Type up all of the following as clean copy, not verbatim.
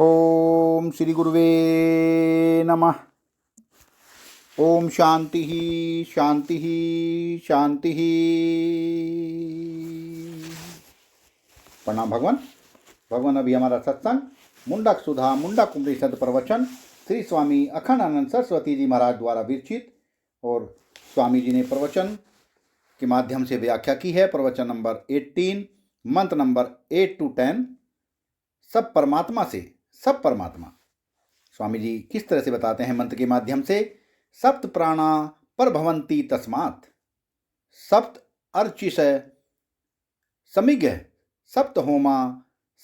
ओम श्री गुरुवे नमः। ओम शांति ही शांति ही शांति ही। प्रणाम भगवान। भगवान अभी हमारा सत्संग मुंडक सुधा मुंडक उपनिषद प्रवचन श्री स्वामी अखंडानंद सरस्वती जी महाराज द्वारा विरचित और स्वामी जी ने प्रवचन के माध्यम से व्याख्या की है। प्रवचन नंबर 18, मंत्र नंबर 8 to 10। सब परमात्मा से सब परमात्मा। स्वामी जी किस तरह से बताते हैं मंत्र के माध्यम से। सप्त प्राणा परभवंती तस्मात् सप्त अर्चिष समिज्ञ सप्त होमा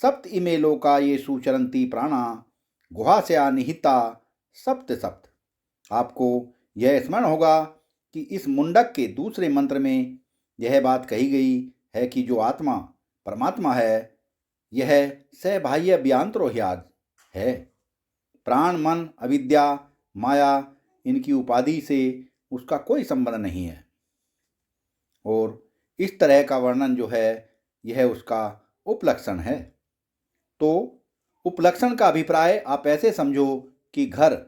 सप्त इमे लोका ये सुचरंती प्राणा गुहास्या निहिता सप्त सप्त। आपको यह स्मरण होगा कि इस मुंडक के दूसरे मंत्र में यह बात कही गई है कि जो आत्मा परमात्मा है यह सबाह्य व्यांतरोह्याद है। प्राण मन अविद्या माया इनकी उपाधि से उसका कोई संबंध नहीं है। और इस तरह का वर्णन जो है यह उसका उपलक्षण है। तो उपलक्षण का अभिप्राय आप ऐसे समझो कि घर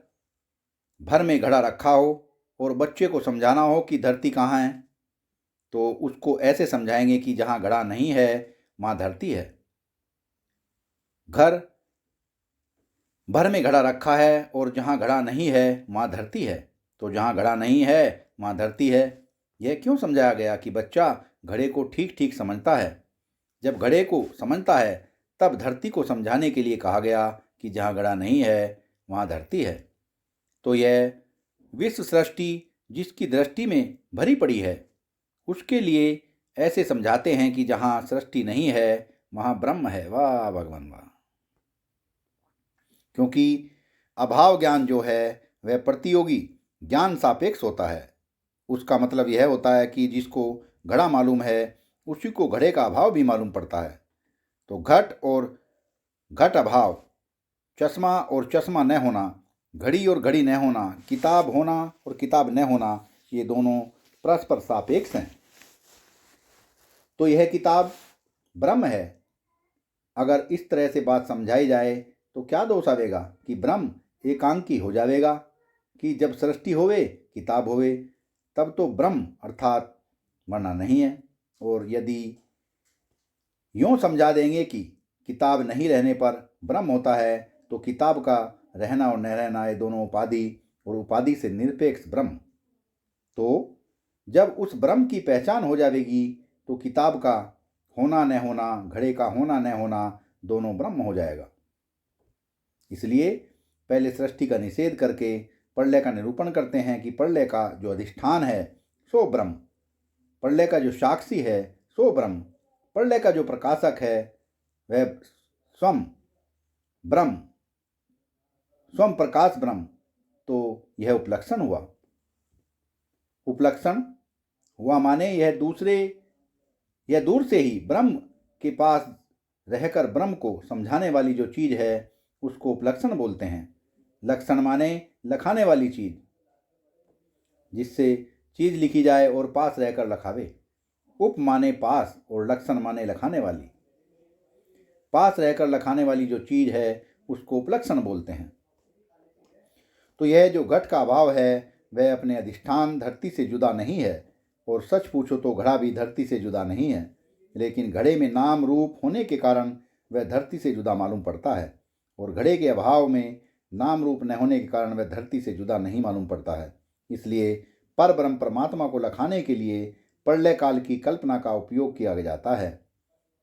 भर में घड़ा रखा हो और बच्चे को समझाना हो कि धरती कहाँ है, तो उसको ऐसे समझाएंगे कि जहाँ घड़ा नहीं है वहाँ धरती है। घर भर में घड़ा रखा है और जहाँ घड़ा नहीं है वहाँ धरती है, तो जहाँ घड़ा नहीं है वहाँ धरती है। यह क्यों समझाया गया कि बच्चा घड़े को ठीक ठीक समझता है। जब घड़े को समझता है तब धरती को समझाने के लिए कहा गया कि जहाँ घड़ा नहीं है वहाँ धरती है। तो यह विश्व सृष्टि जिसकी दृष्टि में भरी पड़ी है उसके लिए ऐसे समझाते हैं कि जहाँ सृष्टि नहीं है वहाँ ब्रह्म है। वाह भगवान वाह। क्योंकि अभाव ज्ञान जो है वह प्रतियोगी ज्ञान सापेक्ष होता है। उसका मतलब यह होता है कि जिसको घड़ा मालूम है उसी को घड़े का अभाव भी मालूम पड़ता है। तो घट और घट अभाव, चश्मा और चश्मा न होना, घड़ी और घड़ी न होना, किताब होना और किताब न होना, ये दोनों परस्पर सापेक्ष हैं। तो यह किताब ब्रह्म है। अगर इस तरह से बात समझाई जाए तो क्या दोष आवेगा कि ब्रह्म एकांकी हो जाएगा कि जब सृष्टि होवे किताब होवे तब तो ब्रह्म अर्थात वरना नहीं है। और यदि यूँ समझा देंगे कि किताब नहीं रहने पर ब्रह्म होता है तो किताब का रहना और न रहना ये दोनों उपाधि और उपाधि से निरपेक्ष ब्रह्म। तो जब उस ब्रह्म की पहचान हो जाएगी तो किताब का होना न होना, घड़े का होना न होना दोनों ब्रह्म हो जाएगा। इसलिए पहले सृष्टि का निषेध करके प्रलय का निरूपण करते हैं कि प्रलय का जो अधिष्ठान है सो ब्रह्म, प्रलय का जो साक्षी है सो ब्रह्म, प्रलय का जो प्रकाशक है वह स्वयं ब्रह्म, स्वयं प्रकाश ब्रह्म। तो यह उपलक्षण हुआ। उपलक्षण हुआ माने यह दूर से ही ब्रह्म के पास रहकर ब्रह्म को समझाने वाली जो चीज़ है उसको उपलक्षण बोलते हैं। लक्षण माने लखाने वाली चीज़, जिससे चीज़ लिखी जाए और पास रहकर लखावे। उप माने पास और लक्षण माने लखाने वाली। पास रहकर लखाने वाली जो चीज़ है उसको उपलक्षण बोलते हैं। तो यह जो घट का अभाव है वह अपने अधिष्ठान धरती से जुदा नहीं है। और सच पूछो तो घड़ा भी धरती से जुदा नहीं है, लेकिन घड़े में नाम रूप होने के कारण वह धरती से जुदा मालूम पड़ता है। और घड़े के अभाव में नाम रूप न होने के कारण वह धरती से जुदा नहीं मालूम पड़ता है। इसलिए पर ब्रह्म परमात्मा को लखाने के लिए प्रलय काल की कल्पना का उपयोग किया जाता है।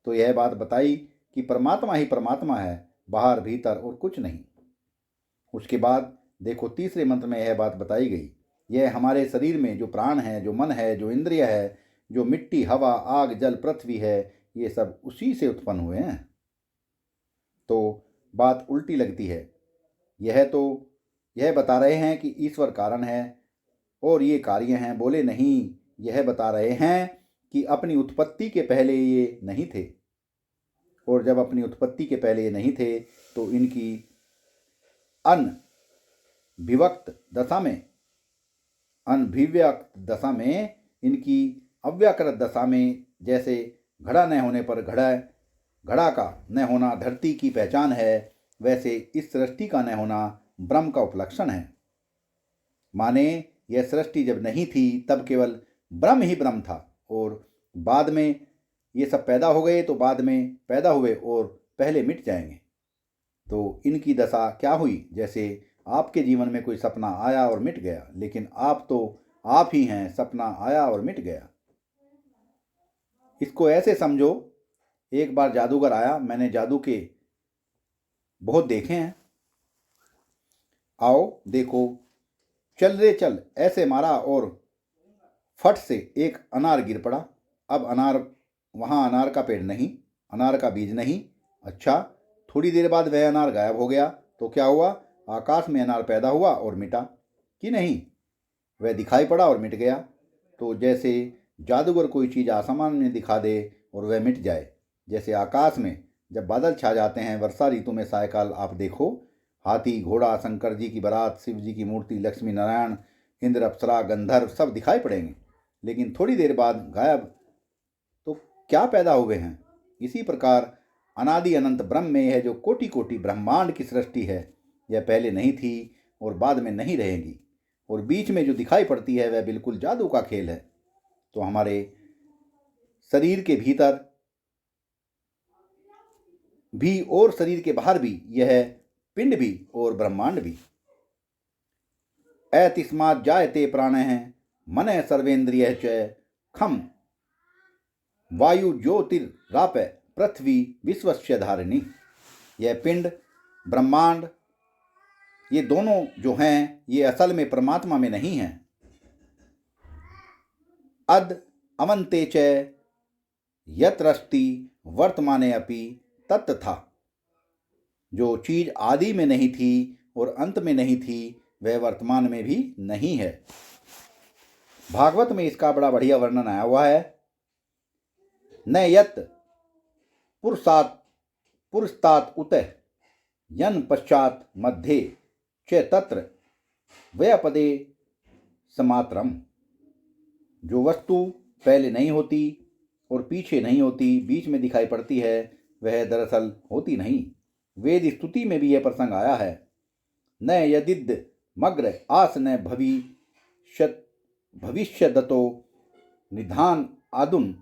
तो यह बात बताई कि परमात्मा ही परमात्मा है, बाहर भीतर और कुछ नहीं। उसके बाद देखो तीसरे मंत्र में यह बात बताई गई, यह हमारे शरीर में जो प्राण है, जो मन है, जो इंद्रिय है, जो मिट्टी हवा आग जल पृथ्वी है, ये सब उसी से उत्पन्न हुए हैं। तो बात उल्टी लगती है। यह बता रहे हैं कि ईश्वर कारण है और ये कार्य हैं, बोले नहीं, यह बता रहे हैं कि अपनी उत्पत्ति के पहले ये नहीं थे। और जब अपनी उत्पत्ति के पहले ये नहीं थे तो इनकी अनभिव्यक्त दशा में इनकी अव्याकृत दशा में, जैसे घड़ा न होने पर घड़ा का न होना धरती की पहचान है, वैसे इस सृष्टि का न होना ब्रह्म का उपलक्षण है। माने यह सृष्टि जब नहीं थी तब केवल ब्रह्म ही ब्रह्म था, और बाद में ये सब पैदा हो गए तो बाद में पैदा हुए और पहले मिट जाएंगे। तो इनकी दशा क्या हुई? जैसे आपके जीवन में कोई सपना आया और मिट गया, लेकिन आप तो आप ही हैं, सपना आया और मिट गया। इसको ऐसे समझो, एक बार जादूगर आया, मैंने जादू के बहुत देखे हैं, आओ देखो, चल रे चल, ऐसे मारा और फट से एक अनार गिर पड़ा। अब वहाँ अनार का पेड़ नहीं, अनार का बीज नहीं। अच्छा, थोड़ी देर बाद वह अनार गायब हो गया। तो क्या हुआ? आकाश में अनार पैदा हुआ और मिटा कि नहीं? वह दिखाई पड़ा और मिट गया। तो जैसे जादूगर कोई चीज़ आसमान में दिखा दे और वह मिट जाए, जैसे आकाश में जब बादल छा जाते हैं वर्षा ऋतु में सायकाल, आप देखो हाथी घोड़ा, शंकर जी की बारात, शिव जी की मूर्ति, लक्ष्मी नारायण, इंद्र, अप्सरा, गंधर्व सब दिखाई पड़ेंगे, लेकिन थोड़ी देर बाद गायब। तो क्या पैदा हुए हैं? इसी प्रकार अनादि अनंत ब्रह्म में यह जो कोटि कोटि ब्रह्मांड की सृष्टि है, यह पहले नहीं थी और बाद में नहीं रहेगी, और बीच में जो दिखाई पड़ती है वह बिल्कुल जादू का खेल है। तो हमारे शरीर के भीतर भी और शरीर के बाहर भी यह पिंड भी और ब्रह्मांड भी। ऐतिस्मात् जायते प्राणः मनः सर्वेन्द्रियः च खम वायु ज्योतिराप पृथ्वी विश्वस्य धारिणी। यह पिंड ब्रह्मांड ये दोनों जो हैं ये असल में परमात्मा में नहीं हैं। अद अवंते च यत्रस्ति वर्तमाने अपि तत् था। जो चीज आदि में नहीं थी और अंत में नहीं थी वह वर्तमान में भी नहीं है। भागवत में इसका बड़ा बढ़िया वर्णन आया हुआ है। न यत पुरस्तात उतः यन पश्चात मध्ये च तत्र व्यपदे समात्रम। जो वस्तु पहले नहीं होती और पीछे नहीं होती, बीच में दिखाई पड़ती है, वह दरअसल होती नहीं। वेद स्तुति में भी यह प्रसंग आया है। न यदिद मग्र आस न भविष्यदतो निधान आदुन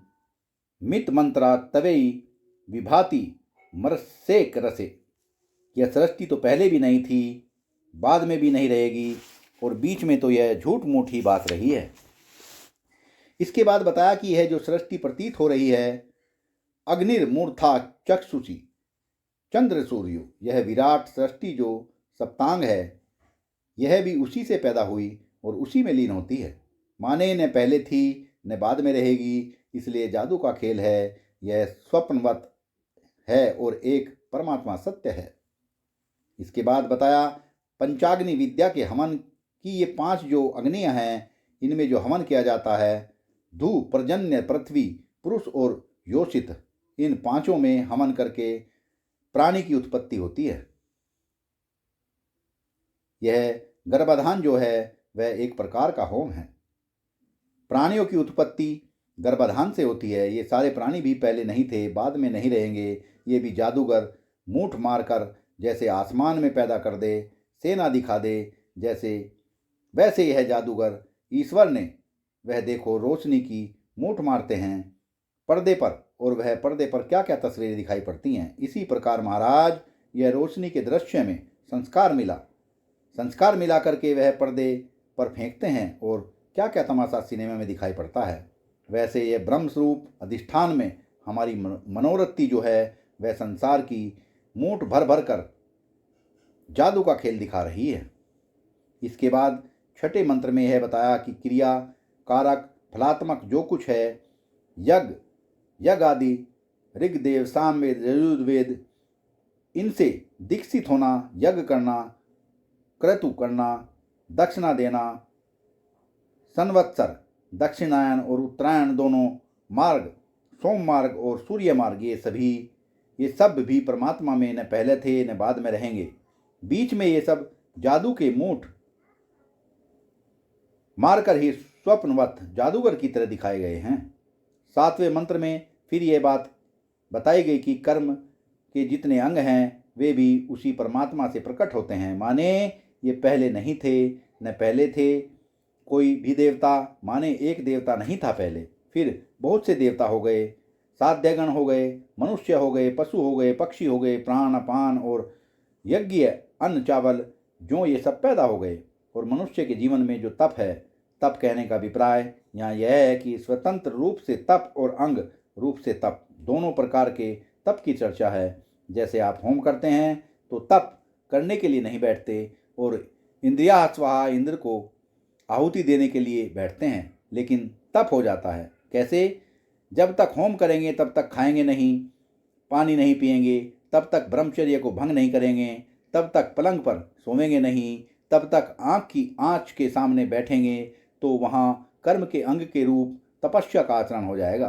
मित मंत्रा तवेई विभाति मरसेक रसे। यह सृष्टि तो पहले भी नहीं थी, बाद में भी नहीं रहेगी, और बीच में तो यह झूठ मूठ ही बात रही है। इसके बाद बताया कि यह जो सृष्टि प्रतीत हो रही है, अग्निर्मूर्धा चक्षुषी चंद्र सूर्यो, यह विराट सृष्टि जो सप्तांग है, यह भी उसी से पैदा हुई और उसी में लीन होती है। माने न पहले थी न बाद में रहेगी, इसलिए जादू का खेल है। यह स्वप्नवत है और एक परमात्मा सत्य है। इसके बाद बताया पंचाग्नि विद्या के हवन की ये 5 जो अग्नियां हैं, इनमें जो हवन किया जाता है, धू, पर्जन्य, पृथ्वी, पुरुष और योषित, इन 5 में हवन करके प्राणी की उत्पत्ति होती है। यह गर्भाधान जो है वह एक प्रकार का होम है। प्राणियों की उत्पत्ति गर्भाधान से होती है। ये सारे प्राणी भी पहले नहीं थे, बाद में नहीं रहेंगे। ये भी जादूगर मूठ मारकर जैसे आसमान में पैदा कर दे, सेना दिखा दे, जैसे वैसे यह जादूगर ईश्वर ने, वह देखो रोशनी की मूठ मारते हैं पर्दे पर, और वह पर्दे पर क्या क्या तस्वीरें दिखाई पड़ती हैं। इसी प्रकार महाराज यह रोशनी के दृश्य में संस्कार मिला करके वह पर्दे पर फेंकते हैं, और क्या क्या तमाशा सिनेमा में दिखाई पड़ता है। वैसे यह ब्रह्म स्वरूप अधिष्ठान में हमारी मनोवृत्ति जो है वह संसार की मूठ भर भर कर जादू का खेल दिखा रही है। इसके बाद 6ठे मंत्र में यह बताया कि क्रिया कारक फलात्मक जो कुछ है, यज्ञ आदि, ऋग्वेद, सामवेद, यजुर्वेद, इनसे दीक्षित होना, यज्ञ करना, क्रतु करना, दक्षिणा देना, संवत्सर, दक्षिणायन और उत्तरायण दोनों मार्ग, सोम मार्ग और सूर्य मार्ग, ये सब भी परमात्मा में न पहले थे न बाद में रहेंगे। बीच में ये सब जादू के मूठ मारकर ही स्वप्नवत जादूगर की तरह दिखाए गए हैं। 7वें मंत्र में फिर यह बात बताई गई कि कर्म के जितने अंग हैं वे भी उसी परमात्मा से प्रकट होते हैं। माने ये पहले नहीं थे, न पहले थे कोई भी देवता। माने एक देवता नहीं था पहले, फिर बहुत से देवता हो गए, साध्यगण हो गए, मनुष्य हो गए, पशु हो गए, पक्षी हो गए, प्राण अपान और यज्ञ अन्न चावल जो ये सब पैदा हो गए। और मनुष्य के जीवन में जो तप है, तप कहने का अभिप्राय यहाँ यह है कि स्वतंत्र रूप से तप और अंग रूप से तप, दोनों प्रकार के तप की चर्चा है। जैसे आप होम करते हैं तो तप करने के लिए नहीं बैठते और इंद्रिया स्वाहा इंद्र को आहुति देने के लिए बैठते हैं, लेकिन तप हो जाता है। कैसे? जब तक होम करेंगे तब तक खाएंगे नहीं, पानी नहीं पिएंगे, तब तक ब्रह्मचर्य को भंग नहीं करेंगे, तब तक पलंग पर सोवेंगे नहीं, तब तक आँख की आँच के सामने बैठेंगे, तो वहाँ कर्म के अंग के रूप तपस्या का आचरण हो जाएगा,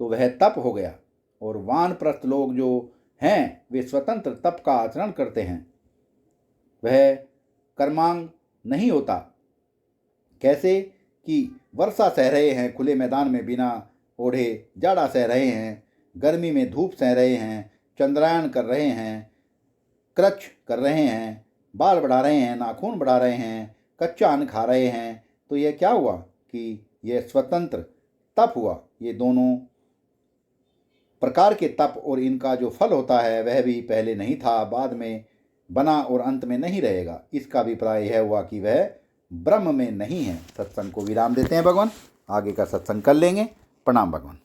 तो वह तप हो गया। और वानप्रस्थ लोग जो हैं वे स्वतंत्र तप का आचरण करते हैं, वह कर्मांग नहीं होता। कैसे? कि वर्षा सह रहे हैं खुले मैदान में बिना ओढ़े, जाड़ा सह रहे हैं, गर्मी में धूप सह रहे हैं, चंद्रायन कर रहे हैं, क्रच कर रहे हैं, बाल बढ़ा रहे हैं, नाखून बढ़ा रहे हैं, कच्चा अन्न खा रहे हैं, तो यह क्या हुआ कि यह स्वतंत्र तप हुआ। ये दोनों प्रकार के तप और इनका जो फल होता है वह भी पहले नहीं था, बाद में बना और अंत में नहीं रहेगा। इसका अभिप्राय यह हुआ कि वह ब्रह्म में नहीं है। सत्संग को विराम देते हैं भगवान, आगे का सत्संग कर लेंगे। प्रणाम भगवान।